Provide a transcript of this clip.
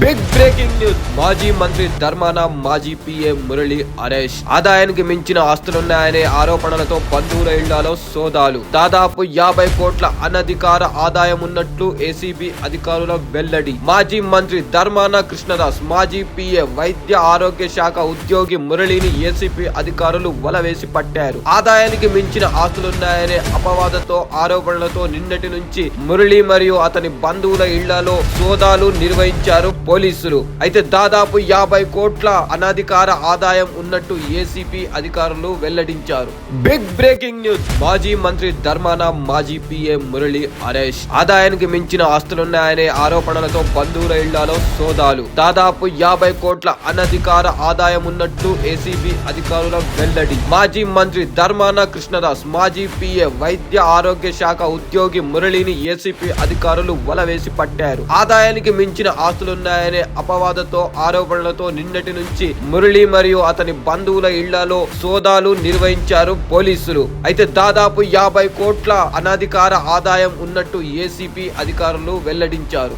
Big breaking news. మాజీ మంత్రి ధర్మాన మాజీ పీఎం మురళి అరెస్ట్. ఆదాయానికి మించిన ఆస్తులున్నాయనే ఆరోపణలతో బంధువుల ఇళ్లలో సోదాలు. దాదాపు 50 కోట్ల అనధికార ఆదాయం ఉన్నట్లు ఏసీబీ అధికారుల వెల్లడి. మాజీ మంత్రి ధర్మాన కృష్ణదాస్, మాజీ పీఎం వైద్య ఆరోగ్య శాఖ ఉద్యోగి మురళిని ఏసీబీ అధికారులు వలవేసి పట్టారు. ఆదాయానికి మించిన ఆస్తులున్నాయనే అపవాదతో ఆరోపణలతో నిన్నటి నుంచి మురళి మరియు అతని బంధువుల ఇళ్లలో సోదాలు నిర్వహించారు పోలీసులు. అయితే దాదాపు 50 కోట్ల అనధికార ఆదాయం ఉన్నట్టు ఏసీపీ అధికారులు వెల్లడించారు. Big breaking news. మాజీ మంత్రి ధర్మాన మాజీ పీఎం మురళి అరెస్ట్. ఆదాయానికి మించిన ఆస్తులున్నాయనే ఆరోపణలతో బంధువుల ఇళ్లలో సోదాలు. దాదాపు 50 కోట్ల అనధికార ఆదాయం ఉన్నట్టు ఏసీబీ అధికారుల వెల్లడి. మాజీ మంత్రి ధర్మాన కృష్ణదాస్, మాజీ పీఎం వైద్య ఆరోగ్య శాఖ ఉద్యోగి మురళిని ఏసీపీ అధికారులు వలవేసి పట్టారు. ఆదాయానికి మించిన ఆస్తులున్నాయనే అపవాదతో ఆరోపణలతో నిన్నటి నుంచి మురళి మరియు అతని బంధువుల ఇళ్లలో సోదాలు నిర్వహించారు పోలీసులు. అయితే దాదాపు 50 కోట్ల అనధికార ఆదాయం ఉన్నట్టు ఏసీపీ అధికారులు వెల్లడించారు.